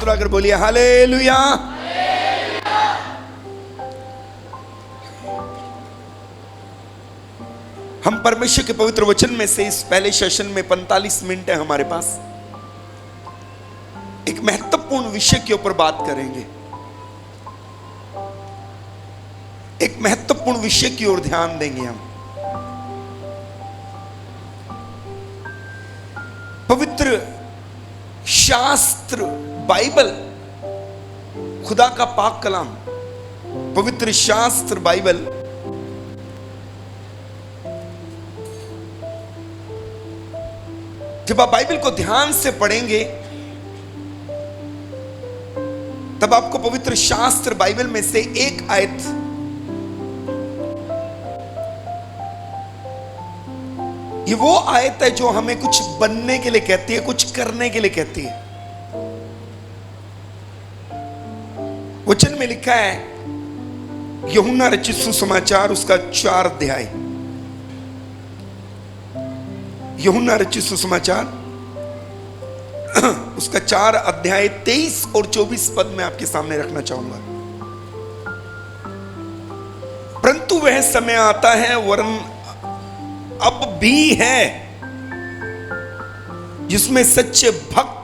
हाथ उठाकर बोलिए हालेलुया। हम परमेश्वर के पवित्र वचन में से इस पहले सेशन में 45 मिनट है हमारे पास, एक महत्वपूर्ण विषय के ऊपर बात करेंगे। एक महत्वपूर्ण विषय की ओर ध्यान देंगे हम। पवित्र शास्त्र बाइबल, खुदा का पाक कलाम, पवित्र शास्त्र बाइबल जब आप बाइबल को ध्यान से पढ़ेंगे तब आपको पवित्र शास्त्र बाइबल में से एक आयत, ये वो आयत है जो हमें कुछ बनने के लिए कहती है, कुछ करने के लिए कहती है। वचन में लिखा है, यूहन्ना रचित सुसमाचार उसका 4 अध्याय, यूहन्ना रचित सुसमाचार उसका 4 अध्याय 23 और 24 पद में आपके सामने रखना चाहूंगा। परंतु वह समय आता है, वरन अब भी है, जिसमें सच्चे भक्त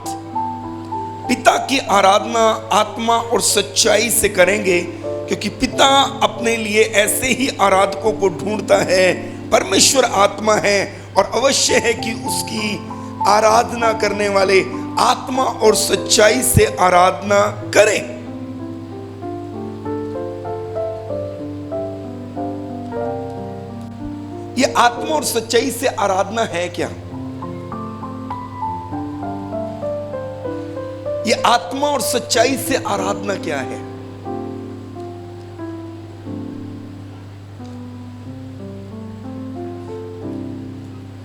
पिता की आराधना आत्मा और सच्चाई से करेंगे, क्योंकि पिता अपने लिए ऐसे ही आराधकों को ढूंढता है। परमेश्वर आत्मा है और अवश्य है कि उसकी आराधना करने वाले आत्मा और सच्चाई से आराधना करें। ये आत्मा और सच्चाई से आराधना है क्या? ये आत्मा और सच्चाई से आराधना क्या है?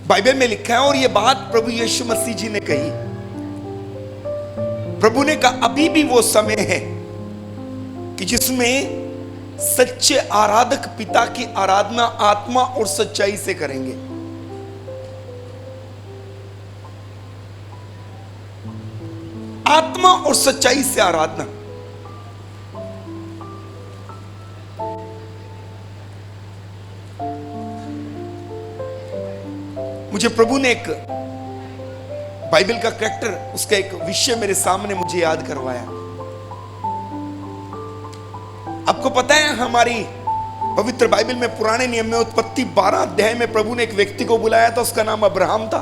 बाइबल में लिखा है, और यह बात प्रभु यीशु मसीह जी ने कही। प्रभु ने कहा अभी भी वो समय है कि जिसमें सच्चे आराधक पिता की आराधना आत्मा और सच्चाई से करेंगे। आत्मा और सच्चाई से आराधना। मुझे प्रभु ने एक बाइबल का कैरेक्टर, उसका एक विषय मेरे सामने मुझे याद करवाया। आपको पता है, हमारी पवित्र बाइबल में पुराने नियम में उत्पत्ति 12 अध्याय में प्रभु ने एक व्यक्ति को बुलाया था, उसका नाम अब्राहम था।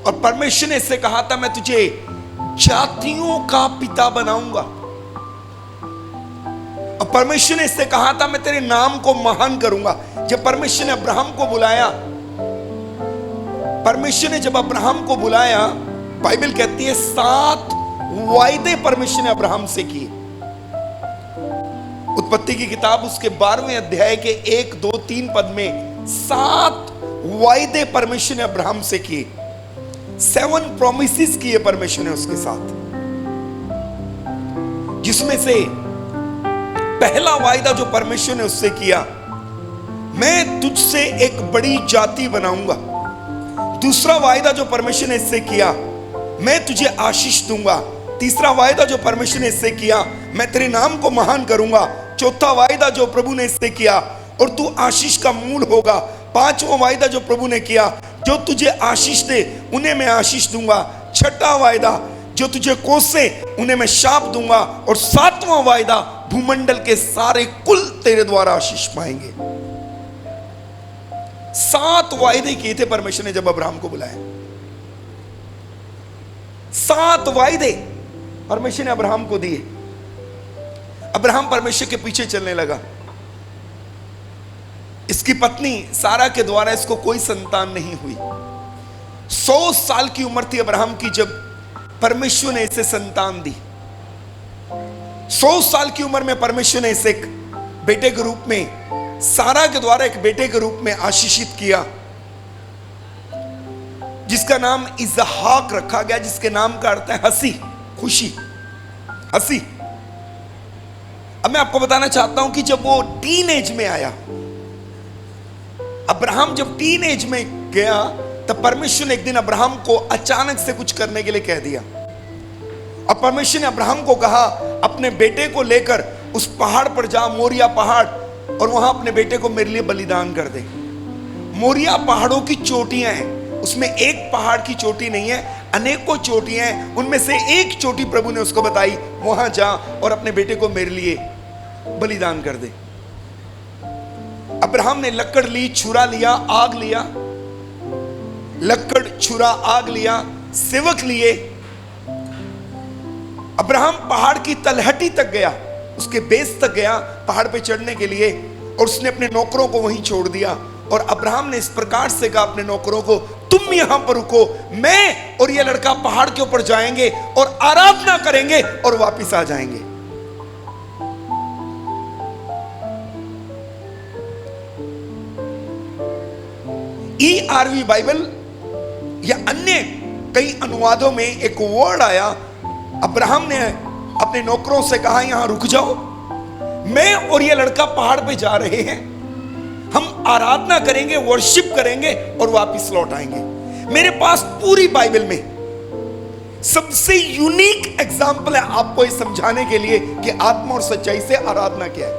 और परमेश्वर ने इससे कहा था, मैं तुझे जातियों का पिता बनाऊंगा। और परमेश्वर ने इससे कहा था, मैं तेरे नाम को महान करूंगा। जब परमेश्वर ने अब्राहम को बुलाया, परमेश्वर ने जब अब्राहम को बुलाया, बाइबल कहती है 7 वायदे परमेश्वर ने अब्राहम से किए। उत्पत्ति की किताब उसके 12वें अध्याय के 1, 2, 3 पद में 7 वायदे परमेश्वर ने अब्राहम से किए। 7 प्रोमिसेस किए परमेश्वर ने उसके साथ, जिसमें से पहला वायदा जो परमेश्वर ने उससे किया, मैं तुझसे एक बड़ी जाति बनाऊंगा। दूसरा वायदा जो परमेश्वर ने इससे किया, मैं तुझे आशीष दूंगा। तीसरा वायदा जो परमेश्वर ने इससे किया, मैं तेरे नाम को महान करूंगा। चौथा वायदा जो प्रभु ने इससे किया, और तू आशीष का मूल होगा। पांचवा वायदा जो प्रभु ने किया, जो तुझे आशीष दे उन्हें मैं आशीष दूंगा। छठा वायदा, जो तुझे कोसे उन्हें मैं शाप दूंगा। और 7वां वायदा, भूमंडल के सारे कुल तेरे द्वारा आशीष पाएंगे। 7 वायदे किए थे परमेश्वर ने जब अब्राहम को बुलाया। 7 वायदे परमेश्वर ने अब्राहम को दिए। अब्राहम परमेश्वर के पीछे चलने लगा। इसकी पत्नी सारा के द्वारा इसको कोई संतान नहीं हुई। 100 साल की उम्र थी अब्राहम की जब परमेश्वर ने इसे संतान दी। 100 साल की उम्र में परमेश्वर ने इसे एक बेटे के रूप में, सारा के द्वारा एक बेटे के रूप में आशीषित किया, जिसका नाम इसहाक रखा गया, जिसके नाम का अर्थ है हंसी, खुशी, हंसी। अब मैं आपको बताना चाहता हूं कि जब वो टीन एज में आया, अब्राहम जब टीन एज में गया, तब परमेश्वर ने एक दिन अब्राहम को अचानक से कुछ करने के लिए कह दिया। और परमेश्वर ने अब्राहम को कहा, अपने बेटे को लेकर उस पहाड़ पर जा, मोरिया पहाड़, और वहां अपने बेटे को मेरे लिए बलिदान कर दे। मोरिया पहाड़ों की चोटियां हैं, उसमें एक पहाड़ की चोटी नहीं है, अनेकों चोटियां हैं। उनमें से एक चोटी प्रभु ने उसको बताई, वहां जा और अपने बेटे को मेरे लिए बलिदान कर दे। अब्राहम ने लकड़ ली, छुरा लिया, आग लिया, लकड़, छुरा, आग लिया, सेवक लिए। अब्राहम पहाड़ की तलहटी तक गया, उसके बेस तक गया पहाड़ पे चढ़ने के लिए, और उसने अपने नौकरों को वहीं छोड़ दिया। और अब्राहम ने इस प्रकार से कहा अपने नौकरों को, तुम यहां पर रुको, मैं और ये लड़का पहाड़ के ऊपर जाएंगे और आराधना करेंगे और वापस आ जाएंगे। ERV बाइबल या अन्य कई अनुवादों में एक वर्ड आया, अब्राहम ने अपने नौकरों से कहा, यहां रुक जाओ, मैं और ये लड़का पहाड़ पे जा रहे हैं, हम आराधना करेंगे, वर्शिप करेंगे और वापस लौट आएंगे। मेरे पास पूरी बाइबल में सबसे यूनिक एग्जाम्पल है आपको ये समझाने के लिए कि आत्मा और सच्चाई से आराधना क्या है।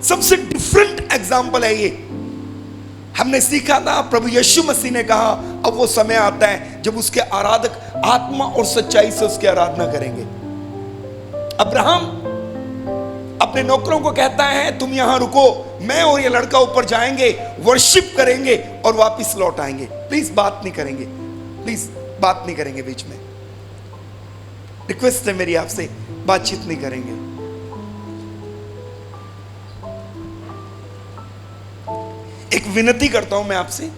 सबसे डिफरेंट एग्जाम्पल है ये। हमने सीखा था, प्रभु यीशु मसीह ने कहा, अब वो समय आता है जब उसके आराधक आत्मा और सच्चाई से उसकी आराधना करेंगे। अब्राहम अपने नौकरों को कहता है, तुम यहां रुको, मैं और ये लड़का ऊपर जाएंगे, वर्शिप करेंगे और वापस लौट आएंगे। प्लीज बात नहीं करेंगे, प्लीज बात नहीं करेंगे बीच में, रिक्वेस्ट है मेरी आपसे, बातचीत नहीं करेंगे। एक विनती करता हूं मैं आपसे,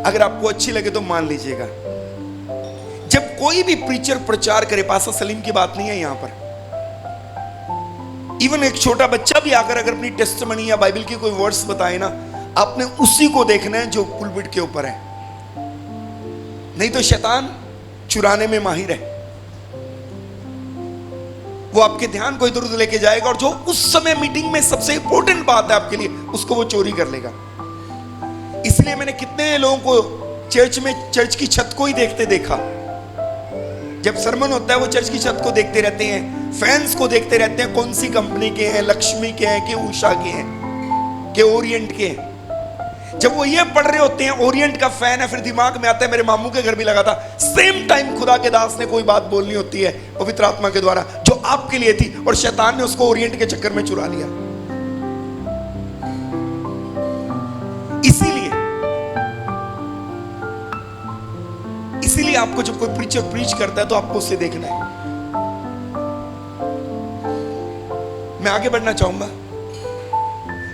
अगर आपको अच्छी लगे तो मान लीजिएगा। जब कोई भी प्रीचर प्रचार करे, पास्टर सलीम की बात नहीं है यहां पर, इवन एक छोटा बच्चा भी आकर अगर अपनी टेस्टमनी या बाइबल की कोई वर्ड्स बताए ना, आपने उसी को देखना है जो पुलपिट के ऊपर है, नहीं तो शैतान चुराने में माहिर है। वो आपके ध्यान को इधर उधर लेके जाएगा और जो उस समय मीटिंग में सबसे इंपॉर्टेंट बात है आपके लिए, उसको वो चोरी कर लेगा। इसलिए मैंने कितने लोगों को चर्च में चर्च की छत को ही देखते देखा। जब सरमन होता है वो चर्च की छत को देखते रहते हैं, फैंस को देखते रहते हैं, कौन सी कंपनी के हैं, लक्ष्मी के हैं कि उषा के हैं कि ओरिएंट के हैं। जब वो ये पढ़ रहे होते हैं ओरिएंट का फैन है, फिर दिमाग में आता है मेरे मामू के घर भी लगा था, सेम टाइम खुदा के दास ने कोई बात बोलनी होती है पवित्र आत्मा के द्वारा जो आपके लिए थी, और शैतान ने उसको ओरिएंट के चक्कर में चुरा लिया। इसीलिए आपको जब कोई प्रीचर प्रीच करता है तो आपको उससे देखना है। मैं आगे बढ़ना चाहूंगा।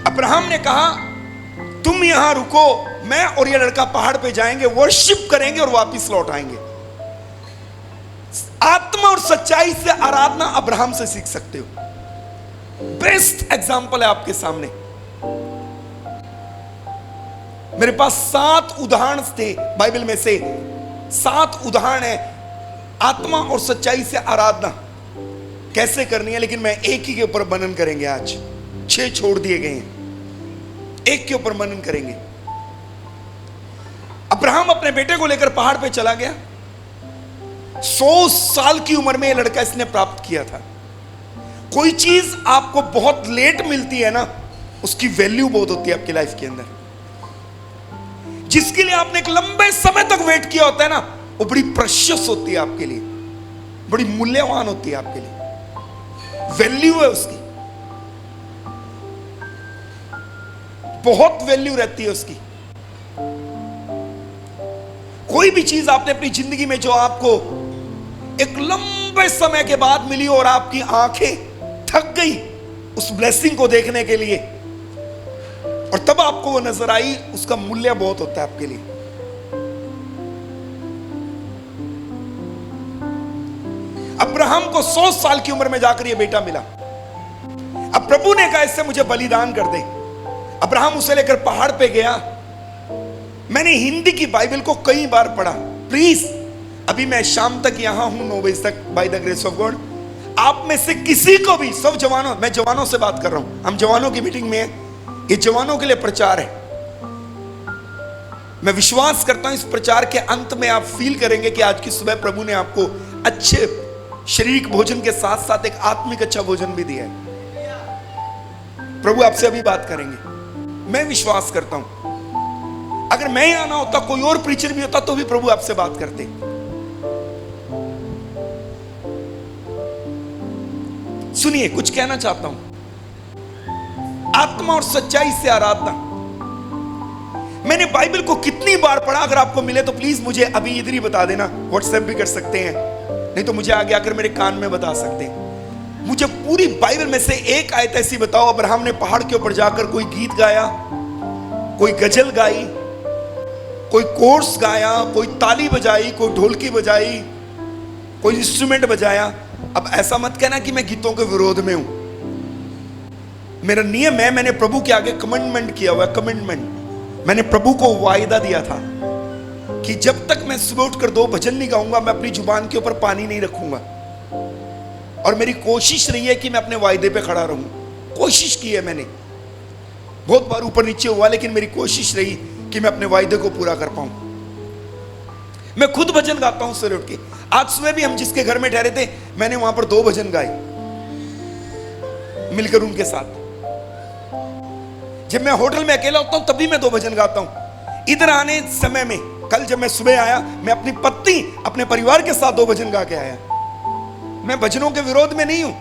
अब्राहम ने कहा, तुम यहां रुको, मैं और ये लड़का पहाड़ पे जाएंगे, वर्शिप करेंगे और वापस लौट आएंगे। आत्मा और सच्चाई से आराधना अब्राहम से सीख सकते हो। बेस्ट एग्जाम्पल है आपके सामने। मेरे पास 7 उदाहरण थे बाइबल में से, 7 उदाहरण है आत्मा और सच्चाई से आराधना कैसे करनी है, लेकिन मैं एक ही के ऊपर मनन करेंगे आज। 6 छोड़ दिए गए हैं, एक के ऊपर मनन करेंगे। अब्राहम अपने बेटे को लेकर पहाड़ पे चला गया। 100 साल की उम्र में यह लड़का इसने प्राप्त किया था। कोई चीज आपको बहुत लेट मिलती है ना, उसकी वैल्यू बहुत होती है आपकी लाइफ के अंदर। जिसके लिए आपने एक लंबे समय तक वेट किया होता है ना, वो बड़ी प्रेशियस होती है आपके लिए, बड़ी मूल्यवान होती है आपके लिए, वैल्यू है उसकी, बहुत वैल्यू रहती है उसकी। कोई भी चीज आपने अपनी जिंदगी में जो आपको एक लंबे समय के बाद मिली और आपकी आंखें थक गई उस ब्लेसिंग को देखने के लिए, और तब आपको वो नजर आई, उसका मूल्य बहुत होता है आपके लिए। अब्राहम को 100 साल की उम्र में जाकर ये बेटा मिला। अब प्रभु ने कहा इससे मुझे बलिदान कर दे। अब्राहम उसे लेकर पहाड़ पे गया। मैंने हिंदी की बाइबल को कई बार पढ़ा। प्लीज, अभी मैं शाम तक यहां हूं 9 बजे तक, by the grace of God. आप में से किसी को भी, सब जवानों, मैं जवानों से बात कर रहा हूं, हम जवानों की मीटिंग में हैं, ये जवानों के लिए प्रचार है। मैं विश्वास करता हूं इस प्रचार के अंत में आप फील करेंगे कि आज की सुबह प्रभु ने आपको अच्छे शारीरिक भोजन के साथ साथ एक आत्मिक अच्छा भोजन भी दिया है। प्रभु आपसे अभी बात करेंगे। मैं विश्वास करता हूं अगर मैं यहां ना होता, कोई और प्रीचर भी होता, तो भी प्रभु आपसे बात करते। सुनिए, कुछ कहना चाहता हूं। आत्मा और सच्चाई से आराधना। मैंने बाइबल को कितनी बार पढ़ा, अगर आपको मिले तो प्लीज मुझे अभी इधर ही बता देना। व्हाट्सएप भी कर सकते हैं, नहीं तो मुझे आगे आकर मेरे कान में बता सकते हैं। मुझे पूरी बाइबल में से एक आयत ऐसी बताओ, अब्राहम ने पहाड़ के ऊपर जाकर कोई गीत गाया, कोई गजल गाई, कोई कोर्स गाया, कोई ताली बजाई, कोई ढोलकी बजाई, कोई इंस्ट्रूमेंट बजाया। अब ऐसा मत कहना कि मैं गीतों के विरोध में हूं। मेरा नियम है, मैंने प्रभु के आगे कमिटमेंट किया हुआ है। कमिटमेंट, मैंने प्रभु को वायदा दिया था कि जब तक मैं सुबह उठकर 2 भजन नहीं गाऊंगा, मैं अपनी जुबान के ऊपर पानी नहीं रखूंगा। और मेरी कोशिश रही है कि मैं अपने वायदे पे खड़ा रहूं। कोशिश की है मैंने, बहुत बार ऊपर नीचे हुआ, लेकिन मेरी कोशिश रही कि मैं अपने वायदे को पूरा कर पाऊं। मैं खुद भजन गाता हूं सुबह उठ के। आज सुबह भी हम जिसके घर में ठहरे थे, मैंने वहां पर 2 भजन गाए मिलकर उनके साथ। जब मैं होटल में अकेला होता हूं तब भी मैं 2 भजन गाता हूं। इधर आने समय में, कल जब मैं सुबह आया, मैं अपनी पत्नी, अपने परिवार के साथ 2 भजन गा के आया। मैं भजनों के विरोध में नहीं हूं,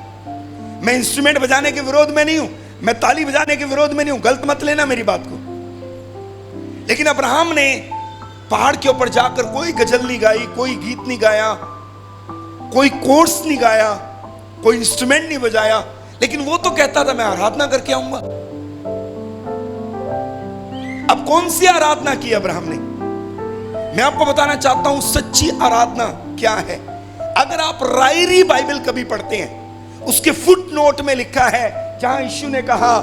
मैं इंस्ट्रूमेंट बजाने के विरोध में नहीं हूं, मैं ताली बजाने के विरोध में नहीं हूं। गलत मत लेना मेरी बात को। लेकिन अब्राहम ने पहाड़ के ऊपर जाकर कोई गजल नहीं गाई, कोई गीत नहीं गाया, कोई कोर्स नहीं गाया, कोई इंस्ट्रूमेंट नहीं बजाया, लेकिन वो तो कहता था मैं आराधना करके आऊंगा। अब कौन सी आराधना की अब्राहम ने? मैं आपको बताना चाहता हूं सच्ची आराधना क्या है। अगर आप रायरी बाइबल कभी पढ़ते हैं, उसके फुट नोट में लिखा है, जहां यीशु ने कहा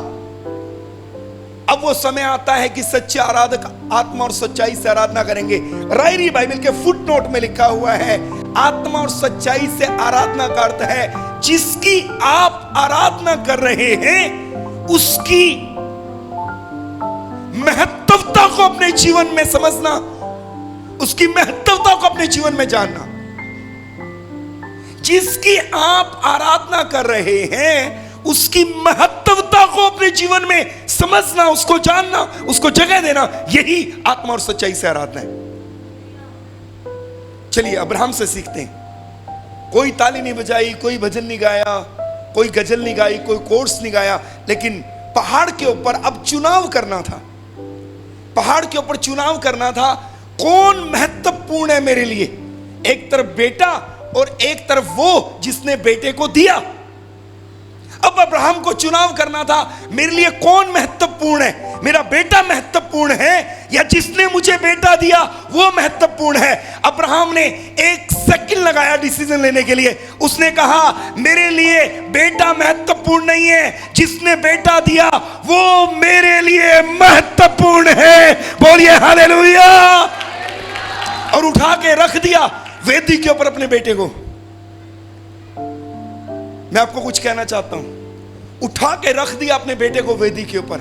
अब वो समय आता है कि सच्चे आराधक आत्मा और सच्चाई से आराधना करेंगे। रायरी बाइबल के फुट नोट में लिखा हुआ है, आत्मा और सच्चाई से आराधना का अर्थ है जिसकी आप आराधना कर रहे हैं उसकी महत्वता को अपने जीवन में समझना, उसकी महत्वता को अपने जीवन में जानना। जिसकी आप आराधना कर रहे हैं उसकी महत्वता को अपने जीवन में समझना, उसको जानना, उसको जगह देना, यही आत्मा और सच्चाई से आराधना है। चलिए अब्राहम से सीखते हैं। कोई ताली नहीं बजाई, कोई भजन नहीं गाया, कोई गजल नहीं गाई, कोई कोर्स नहीं गाया, लेकिन पहाड़ के ऊपर अब चुनाव करना था। पहाड़ के ऊपर चुनाव करना था, कौन महत्वपूर्ण है मेरे लिए। एक तरफ बेटा और एक तरफ वो जिसने बेटे को दिया। अब अब्राहम को चुनाव करना था, मेरे लिए कौन महत्वपूर्ण है, मेरा बेटा महत्वपूर्ण है या जिसने मुझे बेटा दिया वो महत्वपूर्ण है। अब्राहम ने 1 सेकंड लगाया डिसीजन लेने के लिए। उसने कहा मेरे लिए बेटा महत्वपूर्ण नहीं है, जिसने बेटा दिया वो मेरे लिए महत्वपूर्ण है। बोलिए हालेलुया। और उठा के रख दिया वेदी के ऊपर अपने बेटे को। मैं आपको कुछ कहना चाहता हूं, उठा के रख दिया अपने बेटे को वेदी के ऊपर।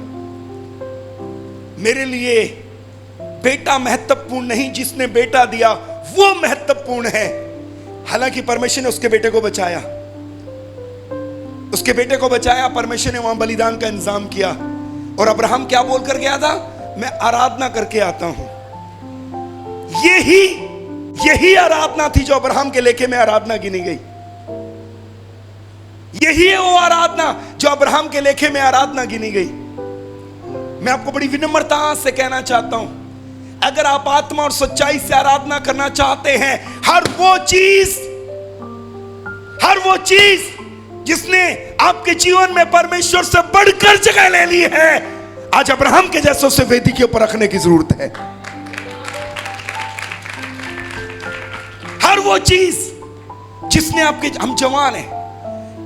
मेरे लिए बेटा महत्वपूर्ण नहीं, जिसने बेटा दिया वो महत्वपूर्ण है। हालांकि परमेश्वर ने उसके बेटे को बचाया, उसके बेटे को बचाया। परमेश्वर ने वहां बलिदान का इंतजाम किया। और अब्राहम क्या बोल कर गया था? मैं आराधना करके आता हूं। यही आराधना थी जो अब्राहम के लेखे में आराधना गिनी गई। यही है वो आराधना जो अब्राहम के लेखे में आराधना गिनी गई। मैं आपको बड़ी विनम्रता से कहना चाहता हूं, अगर आप आत्मा और सच्चाई से आराधना करना चाहते हैं, हर वो चीज जिसने आपके जीवन में परमेश्वर से बढ़कर जगह ले ली है, आज अब्राहम के जैसों से वेदी के ऊपर रखने की जरूरत है। हर वो चीज जिसने आपके, हम जवान हैं,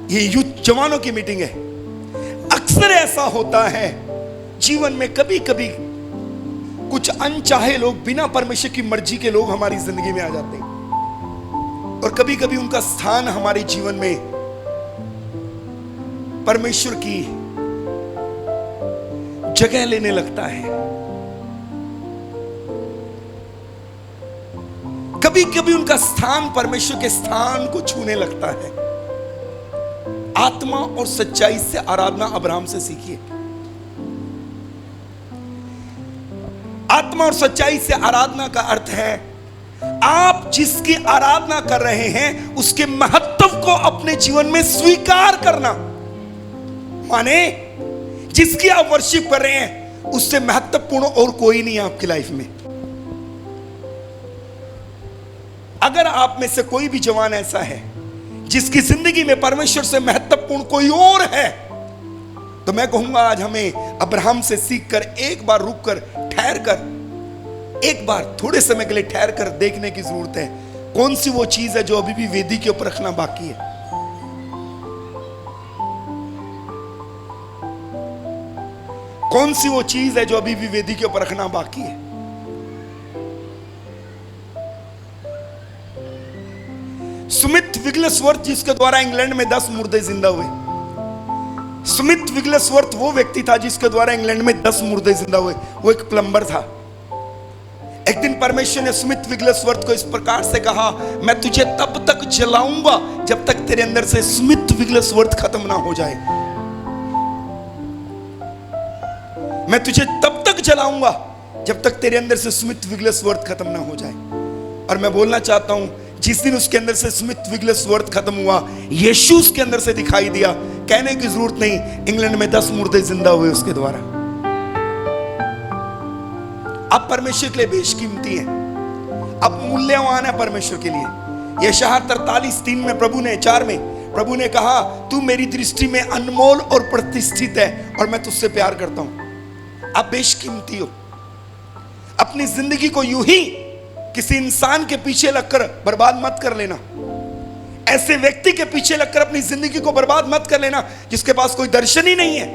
ये यूथ जवानों की मीटिंग है। अक्सर ऐसा होता है जीवन में, कभी कभी कुछ अनचाहे लोग, बिना परमेश्वर की मर्जी के लोग हमारी जिंदगी में आ जाते हैं, और कभी कभी उनका स्थान हमारे जीवन में परमेश्वर की जगह लेने लगता है। कभी कभी उनका स्थान परमेश्वर के स्थान को छूने लगता है। आत्मा और सच्चाई से आराधना अब्राहम से सीखिए। आत्मा और सच्चाई से आराधना का अर्थ है आप जिसकी आराधना कर रहे हैं उसके महत्व को अपने जीवन में स्वीकार करना। माने जिसकी आप वर्शिप कर रहे हैं उससे महत्वपूर्ण और कोई नहीं है आपकी लाइफ में। अगर आप में से कोई भी जवान ऐसा है जिसकी जिंदगी में परमेश्वर से महत्वपूर्ण कोई और है, तो मैं कहूंगा आज हमें अब्राहम से सीखकर एक बार रुककर ठहर कर, एक बार थोड़े समय के लिए ठहर कर देखने की जरूरत है कौन सी वो चीज है जो अभी भी वेदी के ऊपर रखना बाकी है। कौन सी वो चीज है जो अभी भी वेदी के ऊपर रखना बाकी है। स्मिथ विगलेसवर्थ जिसके द्वारा इंग्लैंड में 10 मुर्दे जिंदा हुए। स्मिथ विगलेसवर्थ वो व्यक्ति था जिसके द्वारा इंग्लैंड में 10 मुर्दे जिंदा हुए। वो एक प्लम्बर था। एक दिन परमेश्वर ने स्मिथ विगलेसवर्थ को इस प्रकार से कहा, मैं तुझे तब तक जलाऊंगा जब तक तेरे अंदर से स्मिथ विगलेसवर्थ खत्म ना हो जाए। मैं तुझे तब तक जलाऊंगा जब तक तेरे अंदर से स्मिथ विगलेसवर्थ खत्म ना हो जाए। और मैं बोलना चाहता हूं जिस दिन उसके अंदर से स्मिथ विगलेसवर्थ खत्म हुआ, यीशु उसके अंदर से दिखाई दिया। कहने की जरूरत नहीं, इंग्लैंड में 10 मुर्दे जिंदा हुए उसके द्वारा। आप परमेश्वर के लिए बेशकीमती हैं, आप मूल्यवान है परमेश्वर के लिए। यशायाह 43:3 में प्रभु ने 4 में प्रभु ने कहा, तू मेरी दृष्टि में अनमोल और प्रतिष्ठित है और मैं तुझसे प्यार करता हूं। आप बेशकीमती हो। अपनी जिंदगी को यूं ही किसी इंसान के पीछे लगकर बर्बाद मत कर लेना। ऐसे व्यक्ति के पीछे लगकर अपनी जिंदगी को बर्बाद मत कर लेना जिसके पास कोई दर्शन ही नहीं है।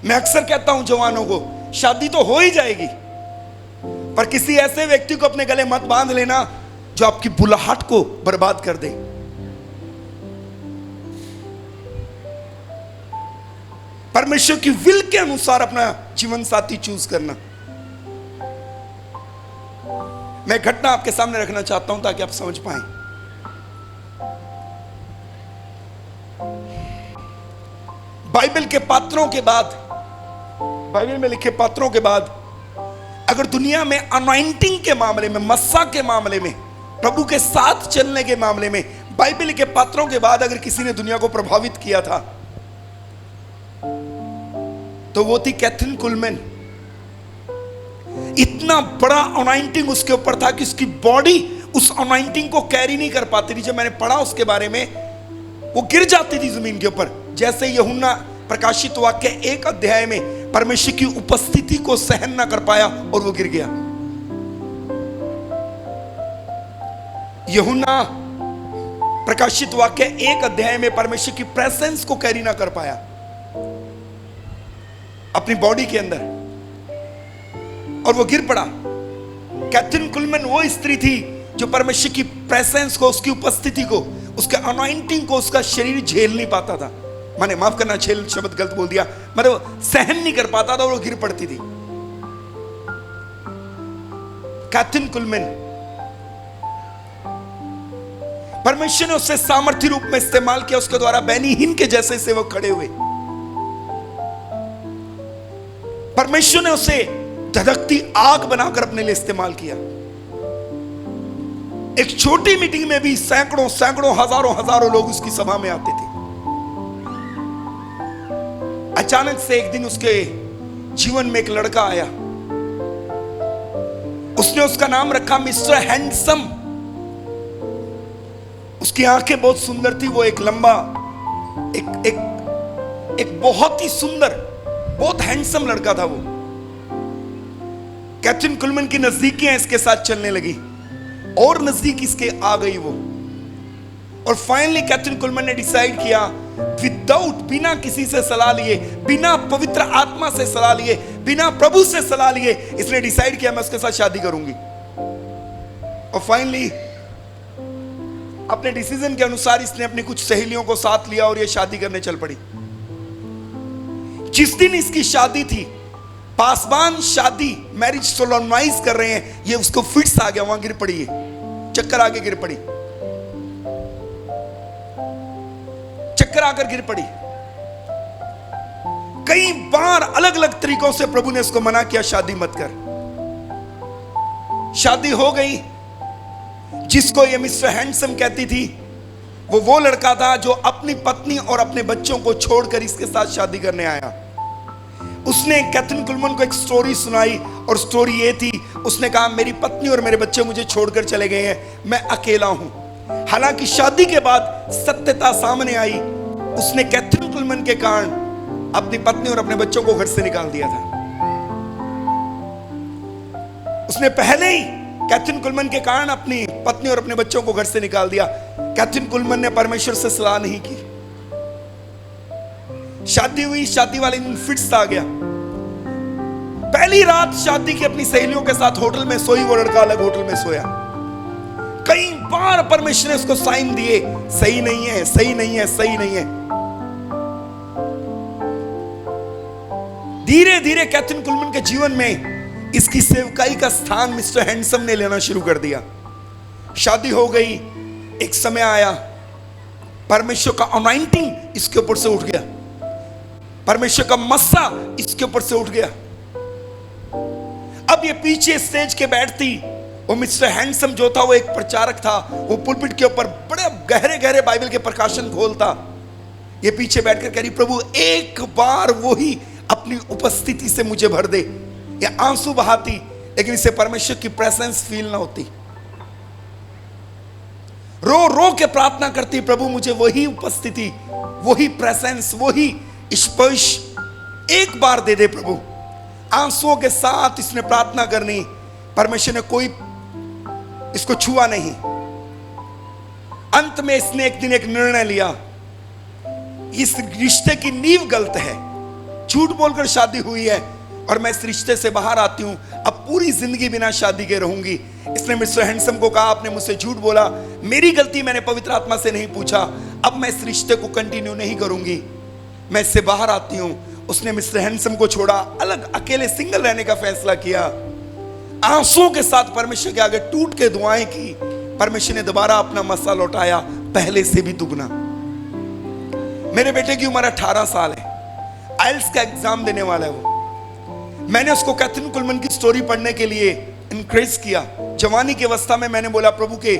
मैं अक्सर कहता हूं जवानों को, शादी तो हो ही जाएगी, पर किसी ऐसे व्यक्ति को अपने गले मत बांध लेना जो आपकी बुलाहट को बर्बाद कर दे। परमेश्वर की विल के अनुसार अपना जीवन साथी चूज करना। मैं घटना आपके सामने रखना चाहता हूं ताकि आप समझ पाएं। बाइबल के पात्रों के बाद, बाइबल में लिखे पात्रों के बाद, अगर दुनिया में अनॉइंटिंग के मामले में, मस्सा के मामले में, प्रभु के साथ चलने के मामले में, बाइबल के पात्रों के बाद अगर किसी ने दुनिया को प्रभावित किया था तो वो थी कैथरीन कुलमैन। इतना बड़ा अनॉइंटिंग उसके ऊपर था कि उसकी बॉडी उस अनॉइंटिंग को कैरी नहीं कर पाती थी। जब मैंने पढ़ा उसके बारे में, वो गिर जाती थी जमीन के ऊपर। जैसे यूहन्ना प्रकाशित वाक्य 1 अध्याय में परमेश्वर की उपस्थिति को सहन ना कर पाया और वो गिर गया। यूहन्ना प्रकाशित वाक्य 1 अध्याय में परमेश्वर की प्रेजेंस को कैरी ना कर पाया अपनी बॉडी के अंदर और वो गिर पड़ा। कैथरीन कुलमैन वो स्त्री थी जो परमेश्वर की प्रेजेंस को, उसकी उपस्थिति को, उसके अनॉइंटिंग को उसका शरीर झेल नहीं पाता था। माने माफ करना, झेल शब्द गलत बोल दिया, मतलब सहन नहीं कर पाता था और वो गिर पड़ती थी। कैथरीन कुलमैन, परमेश्वर ने उसे सामर्थ्य रूप में इस्तेमाल किया। उसके द्वारा बेनी हिन के जैसे सेवक खड़े हुए। परमेश्वर ने उसे धधकती आग बनाकर अपने लिए इस्तेमाल किया। एक छोटी मीटिंग में भी सैकड़ों सैकड़ों हजारों लोग उसकी सभा में आते थे। अचानक से एक दिन उसके जीवन में एक लड़का आया। उसने उसका नाम रखा मिस्टर हैंडसम। उसकी आंखें बहुत सुंदर थी। वो एक लंबा, एक बहुत ही सुंदर, बहुत हैंडसम लड़का था वो। कैथरीन कुलमैन की नजदीकियां इसके साथ चलने लगी और नजदीक इसके आ गई वो। और फाइनली कैथरीन कुलमैन ने डिसाइड किया, विदाउट, बिना किसी से सलाह लिए, बिना पवित्र आत्मा से सलाह लिए, बिना प्रभु से सलाह लिए, इसने डिसाइड किया मैं उसके साथ शादी करूंगी। और फाइनली अपने डिसीजन के अनुसार इसने अपनी कुछ सहेलियों को साथ लिया और ये शादी करने चल पड़ी। जिस दिन इसकी शादी थी पासवान शादी मैरिज सोलोनाइज कर रहे हैं, ये उसको फिट्स आ गया, वहां गिर पड़ी है, चक्कर आके गिर पड़ी, चक्कर आकर गिर पड़ी। कई बार अलग अलग तरीकों से प्रभु ने उसको मना किया, शादी मत कर। शादी हो गई। जिसको ये मिस्टर हैंडसम कहती थी, वो लड़का था जो अपनी पत्नी और अपने बच्चों को छोड़कर इसके साथ शादी करने आया। उसने कैथरीन कुलमन को एक स्टोरी सुनाई, और स्टोरी ये थी, उसने कहा मेरी पत्नी और मेरे बच्चे मुझे छोड़कर चले गए हैं, मैं अकेला हूं। हालांकि शादी के बाद सत्यता सामने आई, उसने कैथरीन कुलमन के कारण अपनी पत्नी और अपने बच्चों को घर से निकाल दिया था। उसने पहले ही कैथरीन कुलमन के कारण अपनी पत्नी और अपने बच्चों को घर से निकाल दिया। कैथरीन कुलमन ने परमेश्वर से सलाह नहीं की। शादी हुई, शादी वाले दिन फिट्स आ गया। पहली रात शादी की अपनी सहेलियों के साथ होटल में सोई, वो लड़का अलग होटल में सोया। कई बार परमेश्वर ने उसको साइन दिए, सही नहीं है, सही नहीं है, सही नहीं है। धीरे धीरे कैथरीन कुलमन के जीवन में इसकी सेवकाई का स्थान मिस्टर हैंडसम ने लेना शुरू कर दिया। शादी हो गई। एक समय आया, परमेश्वर का अनॉइंटिंग इसके ऊपर से उठ गया, परमेश्वर का मस्सा इसके ऊपर से उठ गया। अब ये पीछे स्टेज के बैठती, वो मिस्टर हैंडसम जो था वो एक प्रचारक था, वो पुलपिट के ऊपर बड़े गहरे गहरे बाइबल के प्रकाशन खोलता। ये पीछे बैठकर कह रही, प्रभु एक बार वो ही अपनी उपस्थिति से मुझे भर दे। या आंसू बहाती, लेकिन इसे परमेश्वर की प्रेजेंस फील ना होती। रो रो के प्रार्थना करती, प्रभु मुझे वही उपस्थिति, वही प्रेजेंस, वही स्पर्श एक बार दे दे प्रभु। आंसुओं के साथ इसने प्रार्थना करनी। परमेश्वर ने कोई इसको छुआ नहीं। अंत में इसने एक दिन एक निर्णय लिया, इस रिश्ते की नींव गलत है, झूठ बोलकर शादी हुई है और मैं इस रिश्ते से बाहर आती हूं, अब पूरी जिंदगी बिना शादी के रहूंगी। इसने मिस्टर हैंडसम को कहा, आपने मुझसे झूठ बोला, मेरी गलती, मैंने पवित्र आत्मा से नहीं पूछा, अब मैं इस रिश्ते को कंटिन्यू नहीं करूंगी, मैं इससे बाहर आती हूं। उसने मिस्टर हैंडसम को छोड़ा, अलग अकेले सिंगल रहने का फैसला किया। आंसुओं के साथ परमेश्वर के आगे टूट के दुआएं की। परमेश्वर ने दोबारा अपना मस्सा लौटाया, पहले से भी दुगना। मेरे बेटे की उम्र 18 साल है, आइल्स का एग्जाम देने वाला है वो। मैंने उसको कैथरीन कुलमन की स्टोरी पढ़ने के लिए इनकरेज किया। जवानी की अवस्था में मैंने बोला प्रभु के,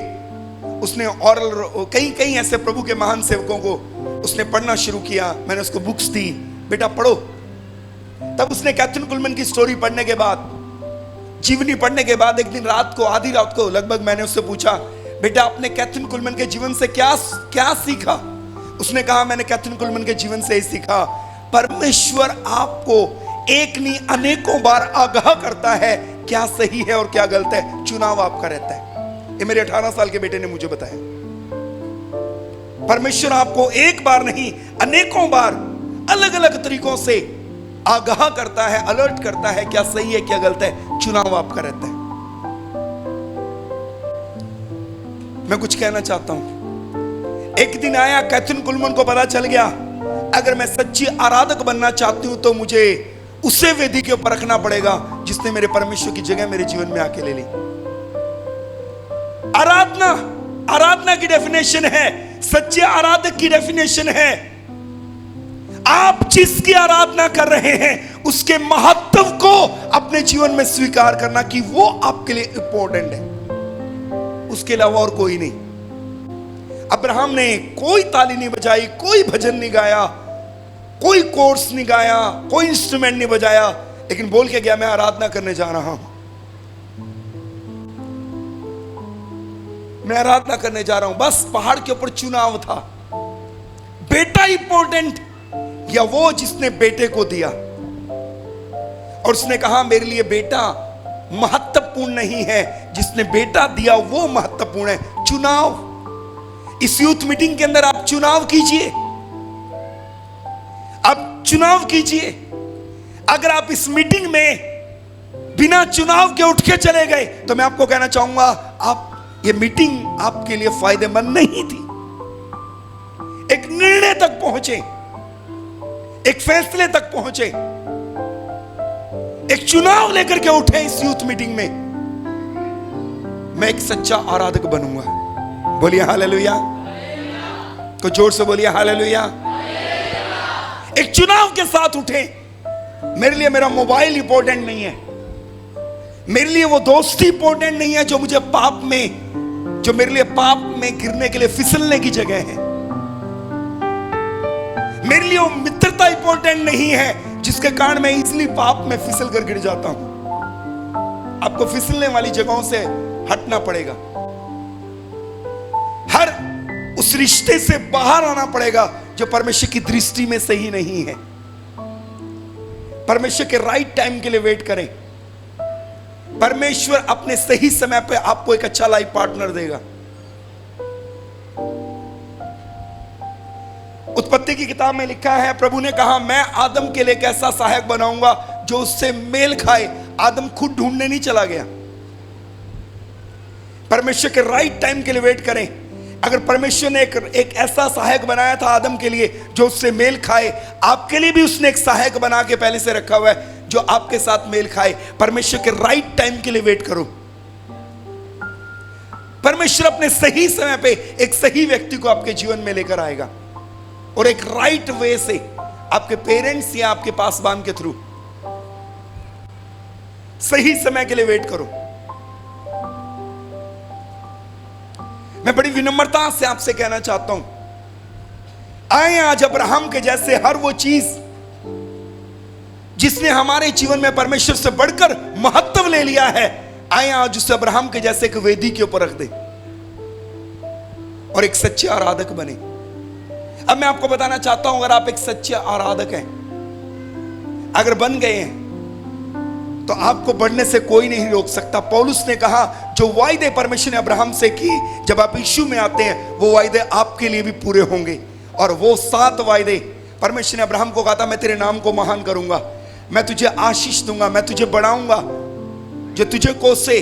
उसने ऑरल कई ऐसे प्रभु के महान सेवकों को उसने पढ़ना शुरू किया। मैंने उसको बुक्स दी, बेटा पढ़ो। तब उसने कैथरीन कुलमन की स्टोरी पढ़ने के बाद, जीवनी पढ़ने के बाद, एक दिन रात को, आधी रात को लगभग, मैंने उससे पूछा, बेटा आपने कैथरीन कुलमन के जीवन से क्या सीखा? उसने कहा, मैंने कैथरीन कुलमन के जीवन से ही सीखा, परमेश्वर आपको एक नहीं अनेकों बार आगाह करता है क्या सही है और क्या गलत है, चुनाव आपका रहता है। ये मेरे 18 साल के बेटे ने मुझे बताया। परमेश्वर आपको एक बार नहीं अनेकों बार अलग अलग तरीकों से आगाह करता है, अलर्ट करता है क्या सही है क्या गलत है, चुनाव आपका रहता है। मैं कुछ कहना चाहता हूं। एक दिन आया, कैथरीन कुलमन को पता चल गया, अगर मैं सच्ची आराधक बनना चाहती हूं तो मुझे उसे वेदी के ऊपर रखना पड़ेगा जिसने मेरे परमेश्वर की जगह मेरे जीवन में आके ले ली। आराधना की डेफिनेशन है, सच्चे आराधक की डेफिनेशन है, आप जिसकी आराधना कर रहे हैं उसके महत्व को अपने जीवन में स्वीकार करना कि वो आपके लिए इंपॉर्टेंट है, उसके अलावा और कोई नहीं। अब्राहम ने कोई ताली नहीं बजाई, कोई भजन नहीं गाया, कोई कोर्स नहीं गाया, कोई इंस्ट्रूमेंट नहीं बजाया, लेकिन बोल के गया, मैं आराधना करने जा रहा हूं, मैं आराधना करने जा रहा हूं। बस पहाड़ के ऊपर चुनाव था, बेटा इंपॉर्टेंट या वो जिसने बेटे को दिया। और उसने कहा, मेरे लिए बेटा महत्वपूर्ण नहीं है, जिसने बेटा दिया वो महत्वपूर्ण है। चुनाव। इस यूथ मीटिंग के अंदर आप चुनाव कीजिए, आप चुनाव कीजिए। अगर आप इस मीटिंग में बिना चुनाव के उठ के चले गए तो मैं आपको कहना चाहूंगा, आप ये मीटिंग आपके लिए फायदेमंद नहीं थी। एक निर्णय तक पहुंचे, एक फैसले तक पहुंचे। एक चुनाव लेकर के उठे इस यूथ मीटिंग में, मैं एक सच्चा आराधक बनूंगा। बोलिए हालेलुया। तो जोर से बोलिए हालेलुया। एक चुनाव के साथ उठे। मेरे लिए मेरा मोबाइल इंपॉर्टेंट नहीं है, मेरे लिए वो दोस्ती इंपॉर्टेंट नहीं है जो मुझे पाप में, जो मेरे लिए पाप में गिरने के लिए फिसलने की जगह है। मेरे लिए वो मित्रता इंपॉर्टेंट नहीं है जिसके कारण मैं इजीली पाप में फिसल कर गिर जाता हूं। आपको फिसलने वाली जगहों से हटना पड़ेगा, हर उस रिश्ते से बाहर आना पड़ेगा जो परमेश्वर की दृष्टि में सही नहीं है। परमेश्वर के राइट टाइम के लिए वेट करें। परमेश्वर अपने सही समय पे आपको एक अच्छा लाइफ पार्टनर देगा। उत्पत्ति की किताब में लिखा है, प्रभु ने कहा मैं आदम के लिए एक ऐसा सहायक बनाऊंगा जो उससे मेल खाए। आदम खुद ढूंढने नहीं चला गया। परमेश्वर के राइट टाइम के लिए वेट करें। अगर परमेश्वर ने एक ऐसा सहायक बनाया था आदम के लिए जो उससे मेल खाए, आपके लिए भी उसने एक सहायक बना के पहले से रखा हुआ है जो आपके साथ मेल खाए। परमेश्वर के राइट टाइम के लिए वेट करो। परमेश्वर अपने सही समय पे एक सही व्यक्ति को आपके जीवन में लेकर आएगा और एक राइट वे से, आपके पेरेंट्स या आपके पासवान के थ्रू। सही समय के लिए वेट करो। मैं बड़ी विनम्रता से आपसे कहना चाहता हूं, आए आज अब्राहम के जैसे हर वो चीज जिसने हमारे जीवन में परमेश्वर से बढ़कर महत्व ले लिया है, आए आज उसे अब्राहम के जैसे एक वेदी के ऊपर रख दे और एक सच्चे आराधक बने। अब मैं आपको बताना चाहता हूं, अगर आप एक सच्चे आराधक हैं, अगर बन गए हैं, तो आपको बढ़ने से कोई नहीं रोक सकता। पौलुस ने कहा जो वायदे परमेश्वर ने अब्राहम से की, जब आप यीशु में आते हैं वो वायदे आपके लिए भी पूरे होंगे। और वो 7 वायदे परमेश्वर ने अब्राहम को कहा था, मैं तेरे नाम को महान करूंगा, मैं तुझे आशीष दूंगा, मैं तुझे बढ़ाऊंगा, जो तुझे कोसे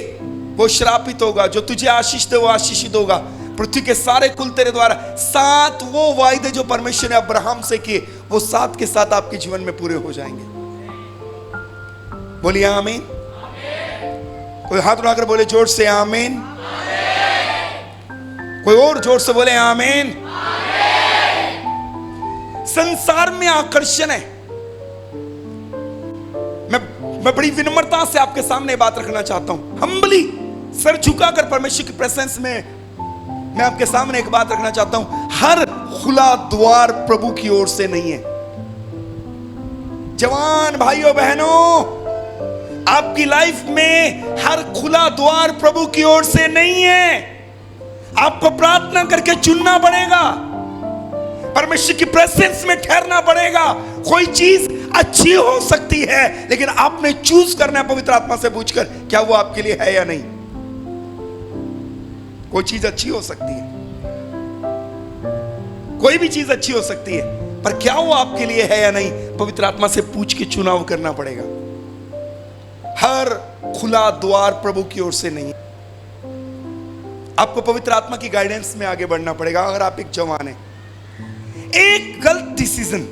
वो श्रापित होगा, जो तुझे आशीष दे वो आशीषित होगा, पृथ्वी के सारे कुल तेरे द्वारा। 7 वो वायदे जो परमेश्वर ने अब्राहम से किए, वो 7 के 7 आपके जीवन में पूरे हो जाएंगे। बोलिए आमीन। कोई हाथ उठाकर बोले जोर से आमीन। कोई और जोर से बोले आमीन। संसार में आकर्षण है। मैं बड़ी विनम्रता से आपके सामने बात रखना चाहता हूं, हम्बली सर झुकाकर परमेश्वर की प्रेजेंस में मैं आपके सामने एक बात रखना चाहता हूं। हर खुला द्वार प्रभु की ओर से नहीं है। जवान भाइयों बहनों, आपकी लाइफ में हर खुला द्वार प्रभु की ओर से नहीं है। आपको प्रार्थना करके चुनना पड़ेगा, परमेश्वर की प्रेजेंस में ठहरना पड़ेगा। कोई चीज अच्छी हो सकती है, लेकिन आपने चूज करना है पवित्र आत्मा से पूछकर क्या वो आपके लिए है या नहीं। कोई चीज अच्छी हो सकती है, कोई भी चीज अच्छी हो सकती है, पर क्या वो आपके लिए है या नहीं, पवित्र आत्मा से पूछ के चुनाव करना पड़ेगा। हर खुला द्वार प्रभु की ओर से नहीं। आपको पवित्र आत्मा की गाइडेंस में आगे बढ़ना पड़ेगा। अगर आप एक जवान हैं, एक गलत decision,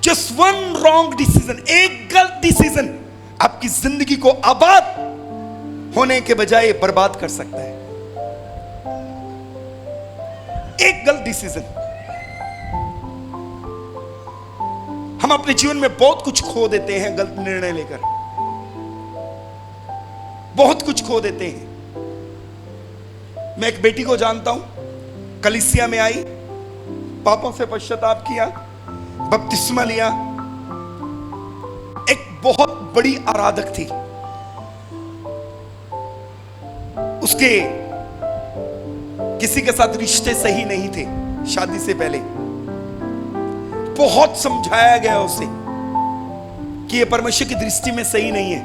just one wrong decision, एक गलत डिसीजन आपकी जिंदगी को आबाद होने के बजाय बर्बाद कर सकता है। एक गलत डिसीजन। हम अपने जीवन में बहुत कुछ खो देते हैं गलत निर्णय लेकर, बहुत कुछ खो देते हैं। मैं एक बेटी को जानता हूं, कलीसिया में आई, पापों से पश्चाताप किया, बपतिस्मा लिया, एक बहुत बड़ी आराधक थी। उसके किसी के साथ रिश्ते सही नहीं थे शादी से पहले। बहुत समझाया गया उसे कि यह परमेश्वर की दृष्टि में सही नहीं है,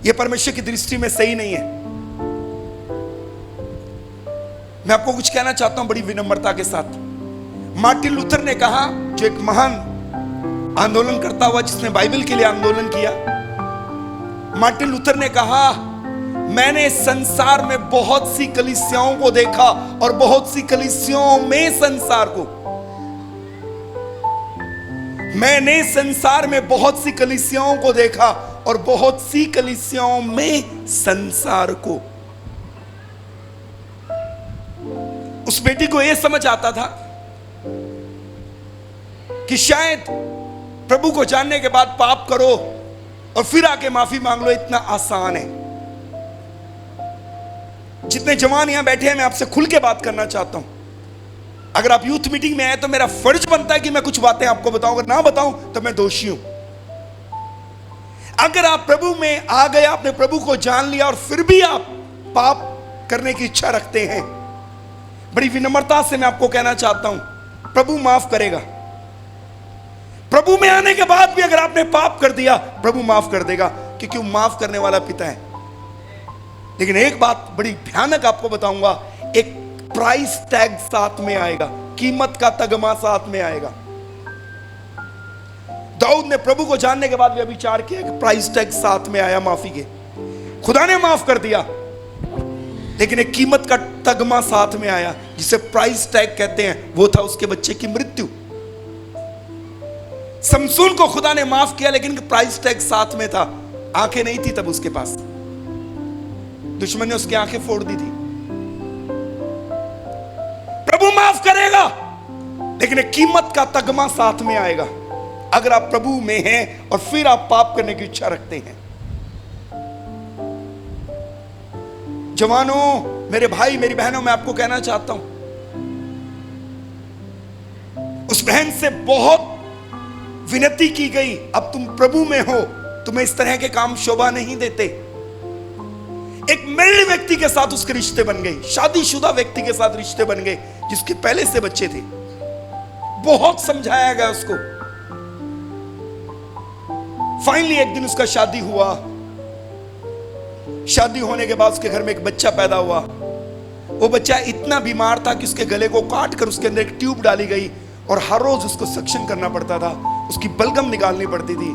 यह परमेश्वर की दृष्टि में सही नहीं है। मैं आपको कुछ कहना चाहता हूं बड़ी विनम्रता के साथ। मार्टिन लूथर ने कहा, जो एक महान आंदोलन करता हुआ जिसने बाइबल के लिए आंदोलन किया, मार्टिन लूथर ने कहा, मैंने संसार में बहुत सी कलीसियाओं को देखा और बहुत सी कलीसियाओं में संसार को। मैंने संसार में बहुत सी कलीसियाओं को देखा और बहुत सी कलीसियाओं में संसार को। उस बेटी को यह समझ आता था कि शायद प्रभु को जानने के बाद पाप करो और फिर आके माफी मांग लो इतना आसान है। जितने जवान यहां बैठे हैं, मैं आपसे खुल के बात करना चाहता हूं। अगर आप यूथ मीटिंग में आए तो मेरा फर्ज बनता है कि मैं कुछ बातें आपको बताऊं, अगर ना बताऊं तो मैं दोषी हूं। अगर आप प्रभु में आ गए, आपने प्रभु को जान लिया और फिर भी आप पाप करने की इच्छा रखते हैं, बड़ी विनम्रता से मैं आपको कहना चाहता हूं, प्रभु माफ करेगा। प्रभु में आने के बाद भी अगर आपने पाप कर दिया, प्रभु माफ कर देगा, क्योंकि वो माफ करने वाला पिता है। लेकिन एक बात बड़ी भयानक आपको बताऊंगा, एक प्राइस टैग साथ में आएगा, कीमत का तगमा साथ में आएगा। दाऊद ने प्रभु को जानने के बाद भी विचार किया कि प्राइस टैग साथ में आया माफी के। खुदा ने माफ कर दिया, लेकिन एक कीमत का तगमा साथ में आया, जिसे प्राइस टैग कहते हैं। वो था उसके बच्चे की मृत्यु। समसून को खुदा ने माफ किया, लेकिन प्राइस टैग साथ में था। आंखें नहीं थी तब उसके पास, दुश्मन ने उसकी आंखें फोड़ दी थी। प्रभु माफ करेगा, लेकिन एक कीमत का तगमा साथ में आएगा अगर आप प्रभु में हैं और फिर आप पाप करने की इच्छा रखते हैं। जवानों, मेरे भाई, मेरी बहनों, मैं आपको कहना चाहता हूं, उस बहन से बहुत विनती की गई, अब तुम प्रभु में हो, तुम्हें इस तरह के काम शोभा नहीं देते। एक मैरिड व्यक्ति के साथ उसके रिश्ते बन गए, शादीशुदा व्यक्ति के साथ रिश्ते बन गए, जिसके पहले से बच्चे थे। बहुत समझाया गया उसको। फाइनली एक दिन उसका शादी हुआ। शादी होने के बाद उसके घर में एक बच्चा पैदा हुआ। वो बच्चा इतना बीमार था कि उसके गले को काट कर उसके अंदर एक ट्यूब डाली गई और हर रोज उसको सक्शन करना पड़ता था, उसकी बलगम निकालनी पड़ती थी।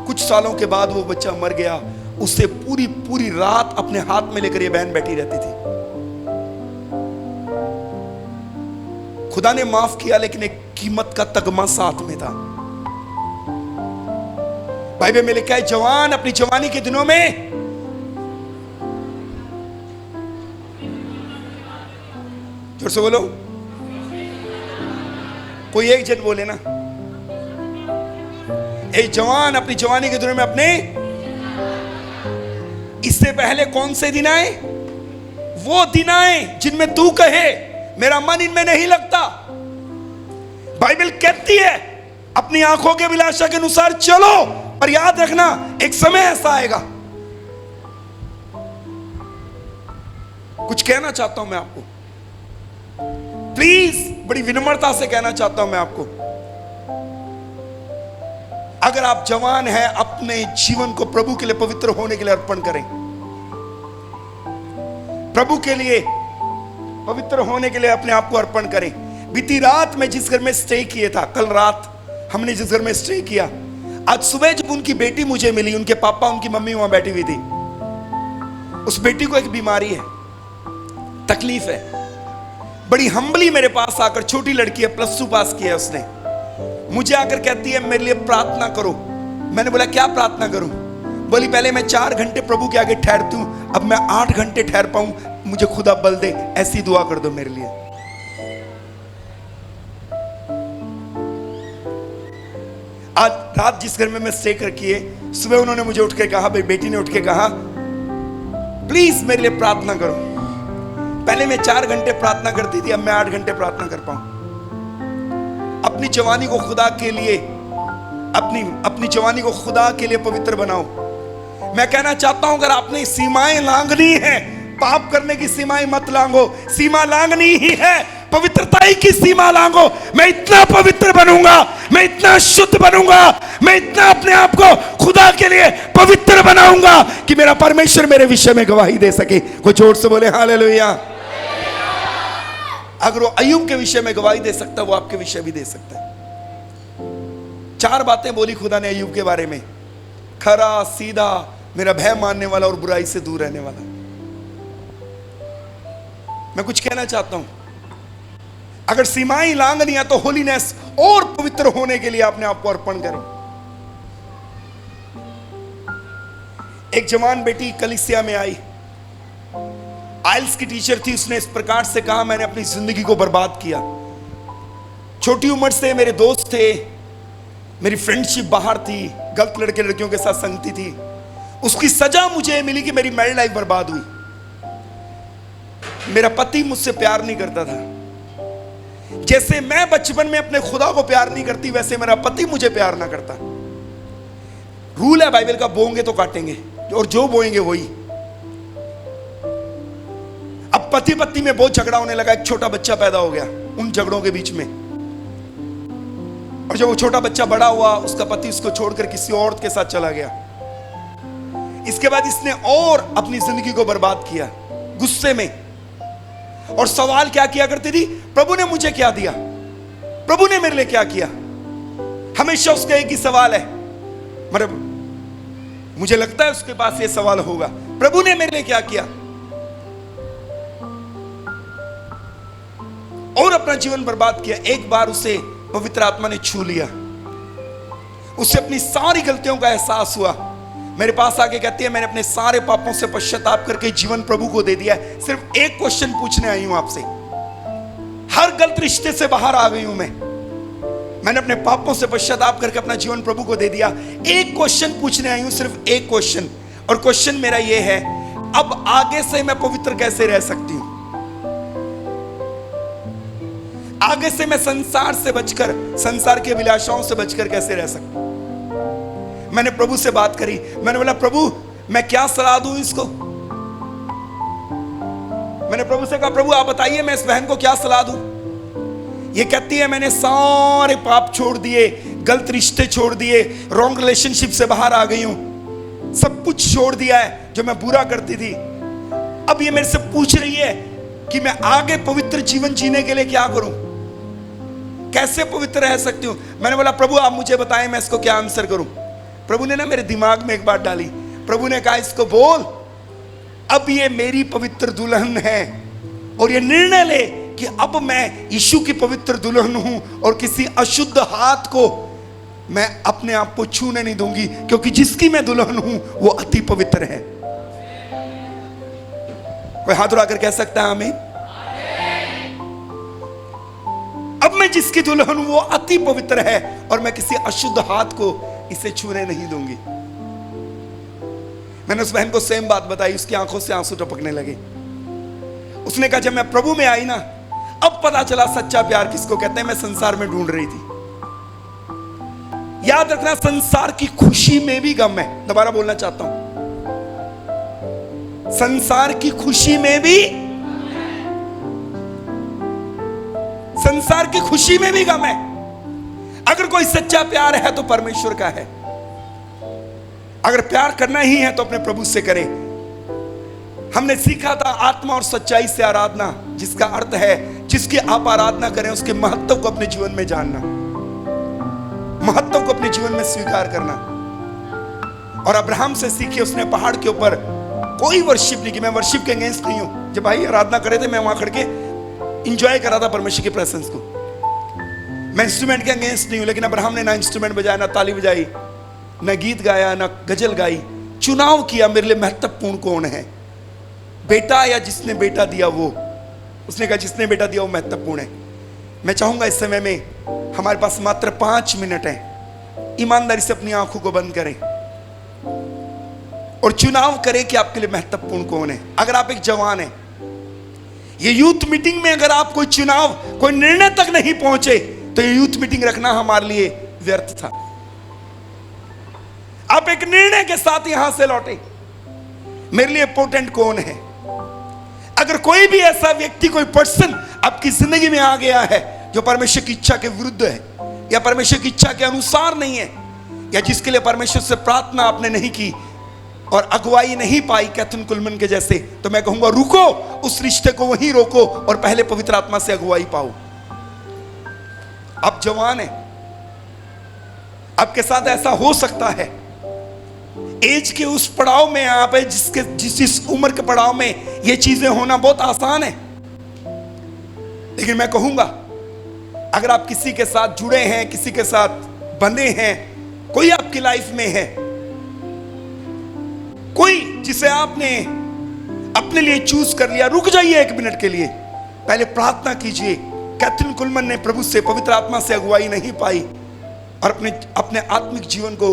कुछ सालों के बाद वो बच्चा मर गया। उसे पूरी पूरी रात अपने हाथ में लेकर ये बहन बैठी रहती थी। खुदा ने माफ किया, लेकिन एक कीमत का तगमा साथ में था। बाइबल में लिखा है, जवान अपनी जवानी के दिनों में जोर से बोलो, कोई एक जन बोले ना। एक जवान अपनी जवानी के दिनों में अपने, इससे पहले कौन से दिन आए? वो दिन आए जिनमें तू कहे मेरा मन इनमें नहीं लगता। बाइबल कहती है अपनी आंखों के अभिलाषा के अनुसार चलो, पर याद रखना एक समय ऐसा आएगा। कुछ कहना चाहता हूं मैं आपको, प्लीज, बड़ी विनम्रता से कहना चाहता हूं मैं आपको, अगर आप जवान हैं, अपने जीवन को प्रभु के लिए पवित्र होने के लिए अर्पण करें। प्रभु के लिए पवित्र होने के लिए अपने आप को अर्पण करें। बीती रात में जिस घर में स्टे किया था, कल रात हमने जिस घर में स्टे किया, आज सुबह जब उनकी बेटी मुझे मिली, उनके पापा उनकी मम्मी वहां बैठी हुई थी। उस बेटी को एक बीमारी है, तकलीफ है। बड़ी हम्बली मेरे पास आकर, छोटी लड़की है, +2 पास किया है उसने, मुझे आकर कहती है मेरे लिए प्रार्थना करो। मैंने बोला क्या प्रार्थना करूं? बोली पहले मैं 4 घंटे प्रभु के आगे ठहरती हूं, अब मैं 8 घंटे ठहर पाऊं, मुझे खुदा बल दे, ऐसी दुआ कर दो मेरे लिए। आज रात जिस घर में मैं स्टे कर किए, सुबह उन्होंने मुझे उठ के कहा, भाई बेटी ने उठ के कहा प्लीज मेरे लिए प्रार्थना करो। पहले मैं 4 घंटे प्रार्थना करती थी, अब मैं 8 घंटे प्रार्थना कर पाऊं। अपनी जवानी को खुदा के लिए, अपनी जवानी को खुदा के लिए पवित्र बनाओ। मैं कहना चाहता हूं, अगर आपने सीमाएं लांघनी है, पाप करने की सीमाएं मत लांघो। सीमा लांघनी ही है, पवित्रता ही की सीमा लांघो। मैं इतना पवित्र बनूंगा, मैं इतना शुद्ध बनूंगा, मैं इतना अपने आप को खुदा के लिए पवित्र बनाऊंगा कि मेरा परमेश्वर मेरे विषय में गवाही दे सके। कोई जोर से बोले हालेलुया। अगर वो अय्यूब के विषय में गवाही दे सकता है, वो आपके विषय भी दे सकता है। 4 बातें बोली खुदा ने अय्यूब के बारे में, खरा, सीधा, मेरा भय मानने वाला और बुराई से दूर रहने वाला। मैं कुछ कहना चाहता हूं, अगर सीमाएं लांघनी है तो होलीनेस, और पवित्र होने के लिए अपने आप को अर्पण करें। एक जवान बेटी कलीसिया में आई, आइल्स की टीचर थी। उसने इस प्रकार से कहा, मैंने अपनी जिंदगी को बर्बाद किया। छोटी उम्र से मेरे दोस्त थे, मेरी फ्रेंडशिप बाहर थी, गलत लड़के लड़कियों के साथ संगति थी। उसकी सजा मुझे मिली कि मेरी मैरिड लाइफ बर्बाद हुई। मेरा पति मुझसे प्यार नहीं करता था। जैसे मैं बचपन में अपने खुदा को प्यार नहीं करती, वैसे मेरा पति मुझे प्यार ना करता। रूल है बाइबल का, बोएंगे तो काटेंगे, और जो बोएंगे वही। अब पति पत्नी में बहुत झगड़ा होने लगा। एक छोटा बच्चा पैदा हो गया उन झगड़ों के बीच में, और जब वो छोटा बच्चा बड़ा हुआ, उसका पति उसको छोड़कर किसी औरत के साथ चला गया। इसके बाद इसने और अपनी जिंदगी को बर्बाद किया गुस्से में। और सवाल क्या किया करती थी, प्रभु ने मुझे क्या दिया, प्रभु ने मेरे लिए क्या किया। हमेशा उसका एक ही सवाल है, मतलब मुझे लगता है उसके पास ये सवाल होगा, प्रभु ने मेरे लिए क्या किया। और अपना जीवन बर्बाद किया। एक बार उसे पवित्र आत्मा ने छू लिया, उसे अपनी सारी गलतियों का एहसास हुआ। मेरे पास आके कहती है, मैंने अपने सारे पापों से पश्चाताप करके जीवन प्रभु को दे दिया है। सिर्फ एक क्वेश्चन पूछने आई हूं आपसे, हर गलत रिश्ते से बाहर आ गई हूं मैंने अपने पापों से पश्चाताप करके अपना जीवन प्रभु को दे दिया। एक क्वेश्चन पूछने आई हूं, सिर्फ एक क्वेश्चन, और क्वेश्चन मेरा यह है, अब आगे से मैं पवित्र कैसे रह सकती हूं? आगे से मैं संसार से बचकर, संसार की अभिलाषाओं से बचकर कैसे रह सकता हूं? मैंने प्रभु से बात करी। मैंने बोला, प्रभु मैं क्या सलाह दूं इसको? मैंने प्रभु से कहा, प्रभु आप बताइए मैं इस बहन को क्या सलाह दूं? ये कहती है, मैंने सारे पाप छोड़ दिए, गलत रिश्ते छोड़ दिए, रॉन्ग रिलेशनशिप से बाहर आ गई हूं, सब कुछ छोड़ दिया है जो मैं बुरा करती थी। अब ये मेरे से पूछ रही है कि मैं आगे पवित्र जीवन जीने के लिए क्या करूं, कैसे पवित्र रह सकती हूं? मैंने बोला, प्रभु आप मुझे बताएं मैं इसको क्या आंसर करूं? प्रभु ने ना मेरे दिमाग में एक बात डाली। प्रभु ने कहा, इसको बोल, अब ये मेरी पवित्र दुल्हन है, और ये निर्णय ले कि अब मैं यीशु की पवित्र दुल्हन हूं, और किसी अशुद्ध हाथ को मैं अपने आप को छूने नहीं दूंगी, क्योंकि जिसकी मैं दुल्हन हूं वो अति पवित्र है। कोई हाथ उठाकर कह सकता है आमीन? अब मैं जिसकी दुल्हन हूं वो अति पवित्र है, और मैं किसी अशुद्ध हाथ को इसे छूने नहीं दूंगी। मैंने उस बहन को सेम बात बताई, उसकी आंखों से आंसू टपकने लगे। उसने कहा, जब मैं प्रभु में आई ना, अब पता चला सच्चा प्यार किसको कहते हैं। मैं संसार में ढूंढ रही थी। याद रखना, संसार की खुशी में भी गम है। दोबारा बोलना चाहता हूं, संसार की खुशी में भी, संसार की खुशी में भी गम है। अगर कोई सच्चा प्यार है तो परमेश्वर का है। अगर प्यार करना ही है तो अपने प्रभु से करें। हमने सीखा था आत्मा और सच्चाई से आराधना, जिसका अर्थ है जिसकी आप आराधना करें उसके महत्व को अपने जीवन में जानना, महत्व को अपने जीवन में स्वीकार करना। और अब्राहम से सीखे, उसने पहाड़ के ऊपर कोई वर्शिप नहीं की। मैं वर्शिप के अगेंस्ट नहीं हूं। जब भाई आराधना करे थे, मैं वहां खड़ के इंजॉय करा था परमेश्वर की प्रेजेंस को। मैं इंस्ट्रूमेंट के अगेंस्ट नहीं हूं, लेकिन अब्राहम ने ना इंस्ट्रूमेंट बजाया, ना ताली बजाई, ना गीत गाया, ना गजल गाई। चुनाव किया, मेरे लिए महत्वपूर्ण कौन है, बेटा या जिसने बेटा दिया वो? उसने कहा, जिसने बेटा दिया वो महत्वपूर्ण है। मैं चाहूंगा इस समय में हमारे पास मात्र 5 मिनट है, ईमानदारी से अपनी आंखों को बंद करें और चुनाव करें कि आपके लिए महत्वपूर्ण कौन है। अगर आप एक जवान हैं, ये यूथ मीटिंग में अगर आप कोई चुनाव, कोई निर्णय तक नहीं पहुंचे, तो ये यूथ मीटिंग रखना हमारे लिए व्यर्थ था। आप एक निर्णय के साथ यहां से लौटे, मेरे लिए इंपॉर्टेंट कौन है। अगर कोई भी ऐसा व्यक्ति, कोई पर्सन आपकी जिंदगी में आ गया है जो परमेश्वर की इच्छा के विरुद्ध है, या परमेश्वर की इच्छा के अनुसार नहीं है, या जिसके लिए परमेश्वर से प्रार्थना आपने नहीं की और अगुवाई नहीं पाई कैथन कुलमन के जैसे, तो मैं कहूंगा रुको, उस रिश्ते को वहीं रोको और पहले पवित्र आत्मा से अगुवाई पाओ। आप जवान हैं, आपके साथ ऐसा हो सकता है। एज के उस पड़ाव में आप है जिस उम्र के पड़ाव में ये चीजें होना बहुत आसान है। लेकिन मैं कहूंगा, अगर आप किसी के साथ जुड़े हैं, किसी के साथ बंधे हैं, कोई आपकी लाइफ में है, कोई जिसे आपने अपने लिए चूज कर लिया, रुक जाइए 1 मिनट के लिए, पहले प्रार्थना कीजिए। कैथरीन कुलमन ने प्रभु से, पवित्र आत्मा से अगुवाई नहीं पाई और अपने आत्मिक जीवन को,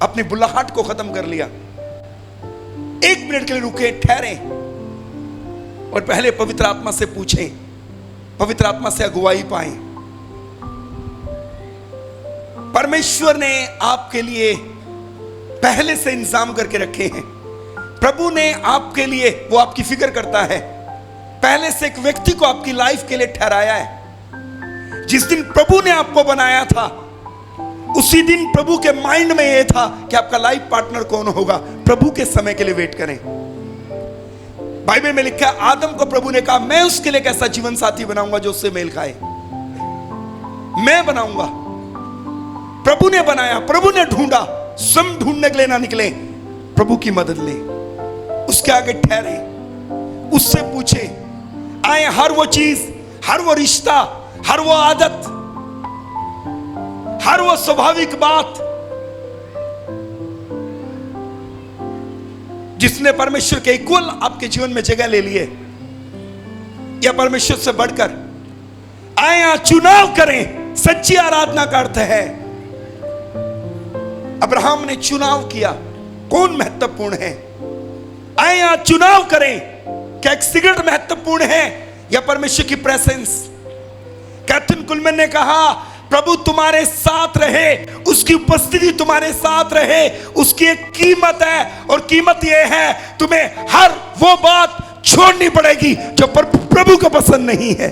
अपनी बुलाहट को खत्म कर लिया। 1 मिनट के लिए रुके, ठहरे और पहले पवित्र आत्मा से पूछें, पवित्र आत्मा से अगुवाई पाएं। परमेश्वर ने आपके लिए पहले से इंतजाम करके रखे हैं। प्रभु ने आपके लिए, वो आपकी फिक्र करता है, पहले से एक व्यक्ति को आपकी लाइफ के लिए ठहराया है। जिस दिन प्रभु ने आपको बनाया था, उसी दिन प्रभु के माइंड में यह था कि आपका लाइफ पार्टनर कौन होगा। प्रभु के समय के लिए वेट करें। बाइबल में लिखा है, आदम को प्रभु ने कहा, मैं उसके लिए एक ऐसा जीवन साथी बनाऊंगा जो उससे मेल खाए। मैं बनाऊंगा। प्रभु ने बनाया, प्रभु ने ढूंढा। स्वयं ढूंढने के लिए ना निकले, प्रभु की मदद ले, उसके आगे ठहरे, उससे पूछे। आए हर वो चीज, हर वो रिश्ता, हर वो आदत, हर वो स्वाभाविक बात जिसने परमेश्वर के इक्वल आपके जीवन में जगह ले लिए, या परमेश्वर से बढ़कर, आए यहां चुनाव करें। सच्ची आराधना का अर्थ है, अब्राहम ने चुनाव किया, कौन महत्वपूर्ण है। आए यहां चुनाव करें, क्या एक सिगरेट महत्वपूर्ण है या परमेश्वर की प्रेजेंस। कैथरीन कुलमन ने कहा, प्रभु तुम्हारे साथ रहे, उसकी उपस्थिति तुम्हारे साथ रहे, उसकी एक कीमत है, और कीमत यह है, तुम्हें हर वो बात छोड़नी पड़ेगी जो प्रभु को पसंद नहीं है।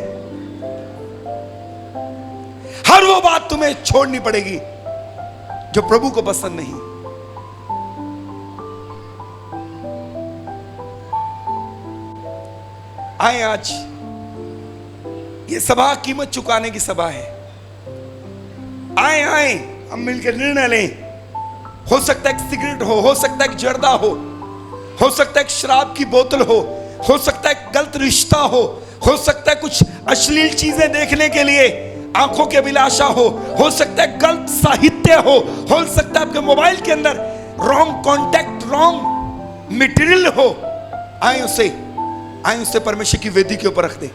हर वो बात तुम्हें छोड़नी पड़ेगी जो प्रभु को पसंद नहीं। आए, आज ये सभा कीमत चुकाने की सभा है। आए आए हम मिलकर निर्णय लें। हो सकता है सिगरेट हो सकता है जर्दा हो सकता है शराब की बोतल हो सकता है गलत रिश्ता हो सकता है कुछ अश्लील चीजें देखने के लिए आंखों की अभिलाषा हो सकता है गलत साहित्य हो सकता है आपके मोबाइल के अंदर रॉन्ग कॉन्टैक्ट, रॉन्ग मटेरियल हो। आए उसे परमेश्वर की वेदी के ऊपर रख दें,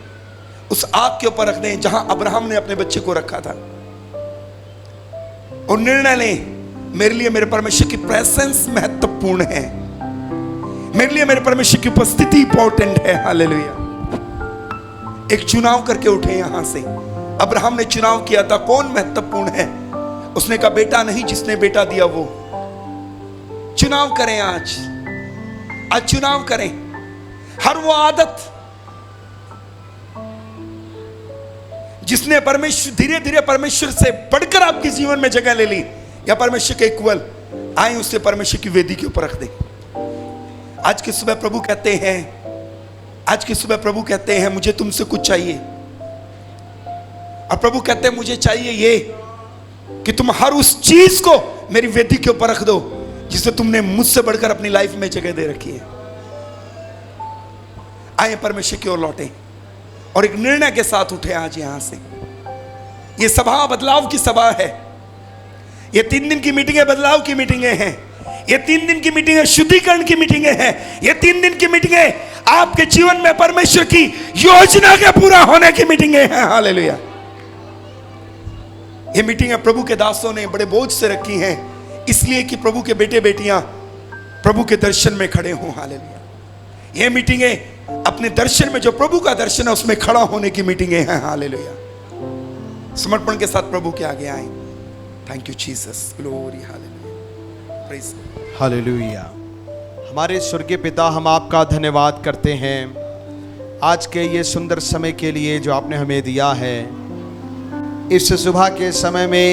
उस आग के ऊपर रख दें जहां अब्राहम ने अपने बच्चे को रखा था, और निर्णय लें, मेरे लिए मेरे परमेश्वर की प्रेजेंस महत्वपूर्ण है, मेरे लिए मेरे परमेश्वर की उपस्थिति इंपॉर्टेंट है। हालेलुया। एक चुनाव करके उठे यहां से। अब्राहम ने चुनाव किया था, कौन महत्वपूर्ण है। उसने कहा बेटा नहीं, जिसने बेटा दिया वो। चुनाव करें, आज चुनाव करें। हर वो आदत जिसने परमेश्वर, धीरे धीरे परमेश्वर से बढ़कर आपके जीवन में जगह ले ली, या परमेश्वर के इक्वल, आए उससे परमेश्वर की वेदी के ऊपर रख दे। आज की सुबह प्रभु कहते हैं मुझे तुमसे कुछ चाहिए, और प्रभु कहते हैं मुझे चाहिए ये कि तुम हर उस चीज को मेरी वेदी के ऊपर रख दो जिसे तुमने मुझसे बढ़कर अपनी लाइफ में जगह दे रखी है। आए परमेश्वर की ओर लौटे और एक निर्णय के साथ उठे आज यहां से। ये सभा बदलाव की सभा है। ये 3 दिन की मीटिंगें बदलाव की मीटिंगें हैं। ये 3 दिन की मीटिंगें शुद्धिकरण की मीटिंगें हैं। ये 3 दिन की मीटिंगें आपके जीवन में परमेश्वर की योजना के पूरा होने की मीटिंगें हैं। हालेलुया। ये मीटिंगें प्रभु के दासों ने बड़े बोझ से रखी हैं, इसलिए कि प्रभु के बेटे बेटियां प्रभु के दर्शन में खड़े हों। हालेलुया। ये मीटिंगें अपने दर्शन में, जो प्रभु का दर्शन है उसमें खड़ा होने की मीटिंगें हैं। हालेलुया। समर्पण के साथ प्रभु के आगे आए। Thank you Jesus, glory, hallelujah, praise, hallelujah. हमारे स्वर्गीय पिता, हम आपका धन्यवाद करते हैं आज के ये सुंदर समय के लिए जो आपने हमें दिया है। इस सुबह के समय में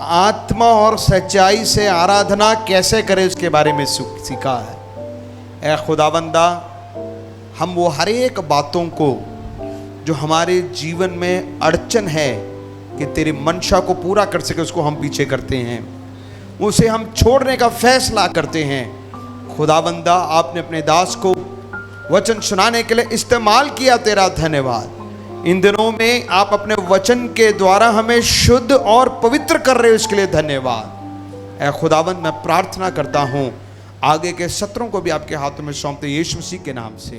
आत्मा और सच्चाई से आराधना कैसे करें उसके बारे में सीखा है। ऐ खुदावंदा, हम वो हर एक बातों को जो हमारे जीवन में अड़चन है कि तेरी मंशा को पूरा कर सके, उसको हम पीछे करते हैं, उसे हम छोड़ने का फैसला करते हैं। खुदावंदा, आपने अपने दास को वचन सुनाने के लिए इस्तेमाल किया, तेरा धन्यवाद। इन दिनों में आप अपने वचन के द्वारा हमें शुद्ध और पवित्र कर रहे हो, इसके लिए धन्यवाद। ऐ खुदावंद, मैं प्रार्थना करता हूँ आगे के सत्रों को भी आपके हाथों में सौंपते यीशु मसीह के नाम से।